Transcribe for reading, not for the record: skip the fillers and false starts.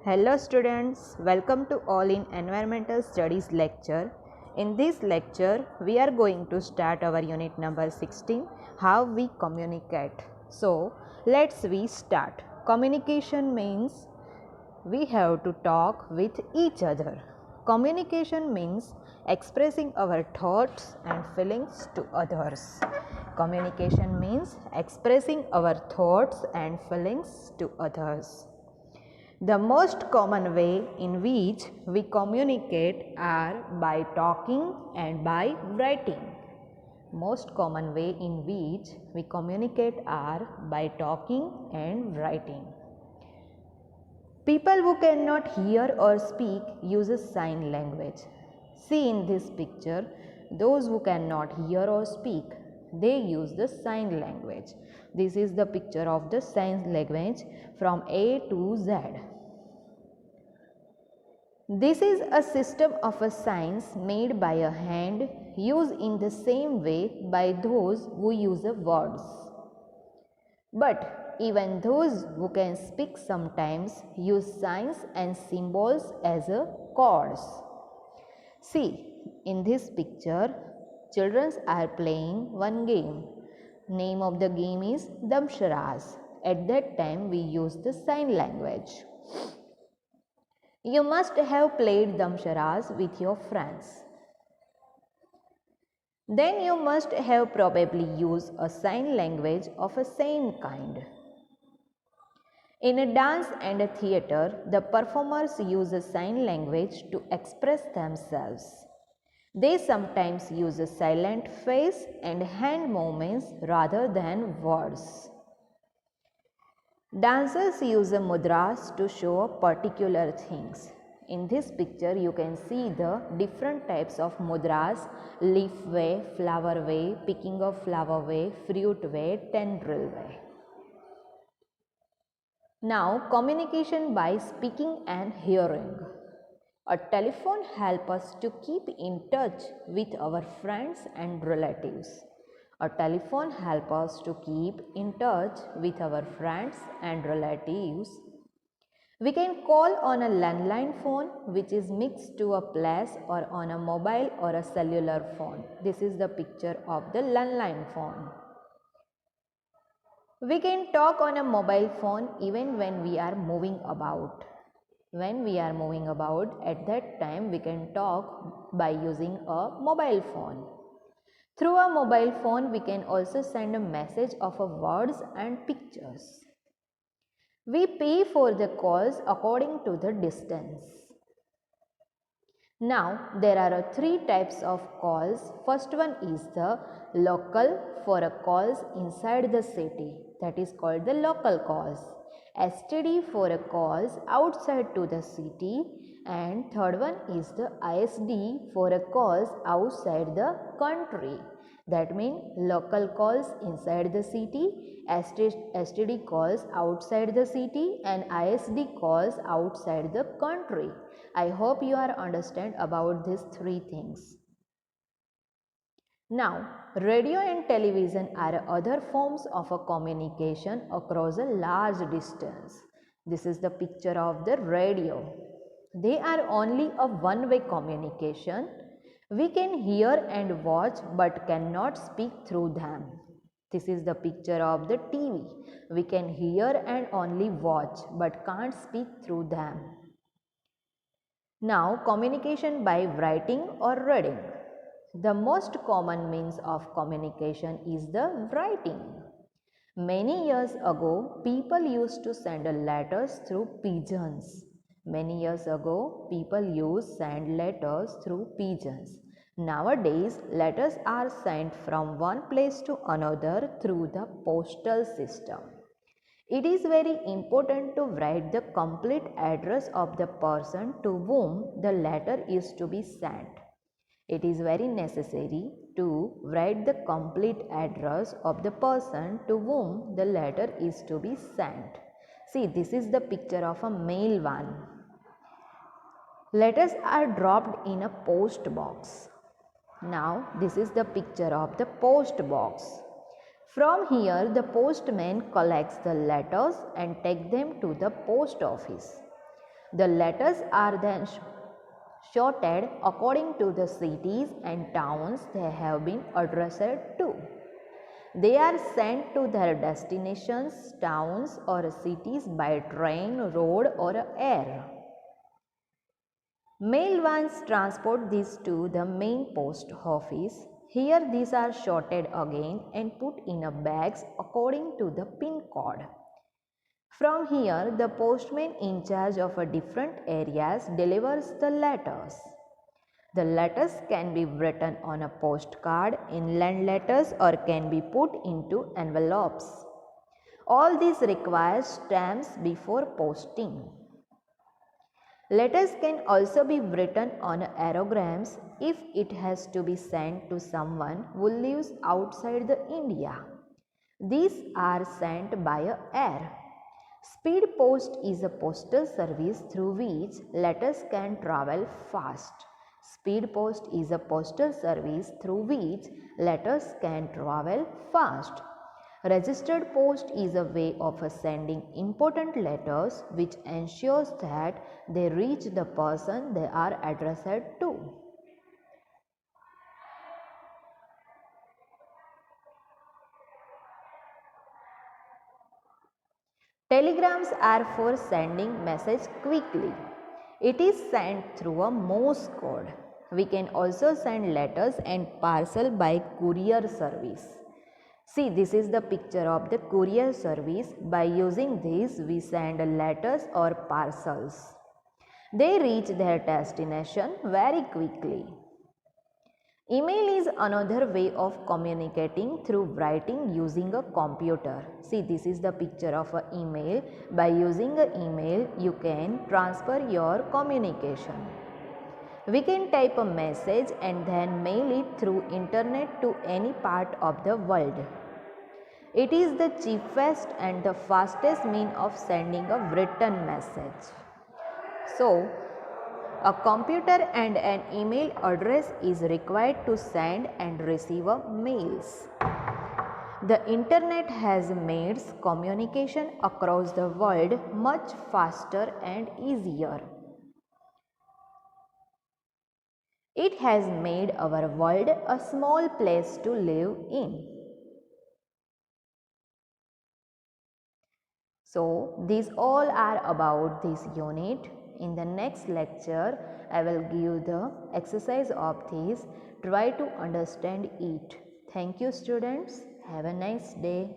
Hello students, welcome to All in Environmental Studies lecture. In this lecture, we are going to start our unit number 16, how we communicate. So, we start. Communication means we have to talk with each other. Communication means expressing our thoughts and feelings to others. Communication means expressing our thoughts and feelings to others. The most common way in which we communicate are by talking and by writing. Most common way in which we communicate are by talking and writing. People who cannot hear or speak use sign language. See in this picture, those who cannot hear or speak, they use the sign language. This is the picture of the sign language from A to Z. This is a system of signs made by a hand used in the same way by those who use words. But even those who can speak sometimes use signs and symbols as chords. See, in this picture, children are playing one game. Name of the game is Damsharas. At that time, we use the sign language. You must have played Damsharas with your friends. Then you must have probably used a sign language of a same kind. In a dance and a theatre, the performers use a sign language to express themselves. They sometimes use a silent face and hand movements rather than words. Dancers use mudras to show particular things. In this picture, you can see the different types of mudras: leaf way, flower way, picking of flower way, fruit way, tendril way. Now, communication by speaking and hearing. A telephone helps us to keep in touch with our friends and relatives. A telephone helps us to keep in touch with our friends and relatives. We can call on a landline phone which is mixed to a place, or on a mobile or a cellular phone. This is the picture of the landline phone. We can talk on a mobile phone even when we are moving about. When we are moving about, at that time we can talk by using a mobile phone. Through a mobile phone, we can also send a message of words and pictures. We pay for the calls according to the distance. Now, there are three types of calls. First one is the local, for calls inside the city, that is called the local calls. STD for calls outside to the city, and third one is the ISD for calls outside the country. That means local calls inside the city, STD calls outside the city, and ISD calls outside the country. I hope you are understand about these three things. Now, radio and television are other forms of a communication across a large distance. This is the picture of the radio. They are only a one-way communication. We can hear and watch but cannot speak through them. This is the picture of the TV. We can hear and only watch but can't speak through them. Now, communication by writing or reading. The most common means of communication is the writing. Many years ago, people used to send letters through pigeons. Many years ago, people used to send letters through pigeons. Nowadays, letters are sent from one place to another through the postal system. It is very important to write the complete address of the person to whom the letter is to be sent. It is very necessary to write the complete address of the person to whom the letter is to be sent. See, this is the picture of a mail van. Letters are dropped in a post box. Now, this is the picture of the post box. From here, the postman collects the letters and takes them to the post office. The letters are then sorted according to the cities and towns they have been addressed to. They are sent to their destinations, towns or cities by train, road or air. Mail vans transport these to the main post office. Here these are sorted again and put in a bags according to the pin code. From here, the postman in charge of a different areas delivers the letters. The letters can be written on a postcard, inland letters, or can be put into envelopes. All these require stamps before posting. Letters can also be written on aerograms if it has to be sent to someone who lives outside the India. These are sent by air. Speed post is a postal service through which letters can travel fast. Speed post is a postal service through which letters can travel fast. Registered post is a way of sending important letters which ensures that they reach the person they are addressed to. Telegrams are for sending message quickly. It is sent through a Morse code. We can also send letters and parcel by courier service. See, this is the picture of the courier service. By using this, we send letters or parcels. They reach their destination very quickly. Email is another way of communicating through writing using a computer. See, this is the picture of an email. By using an email, you can transfer your communication. We can type a message and then mail it through internet to any part of the world. It is the cheapest and the fastest means of sending a written message. So, a computer and an email address is required to send and receive mails. The internet has made communication across the world much faster and easier. It has made our world a small place to live in. So, these all are about this unit. In the next lecture, I will give the exercise of this. Try to understand it. Thank you, students. Have a nice day.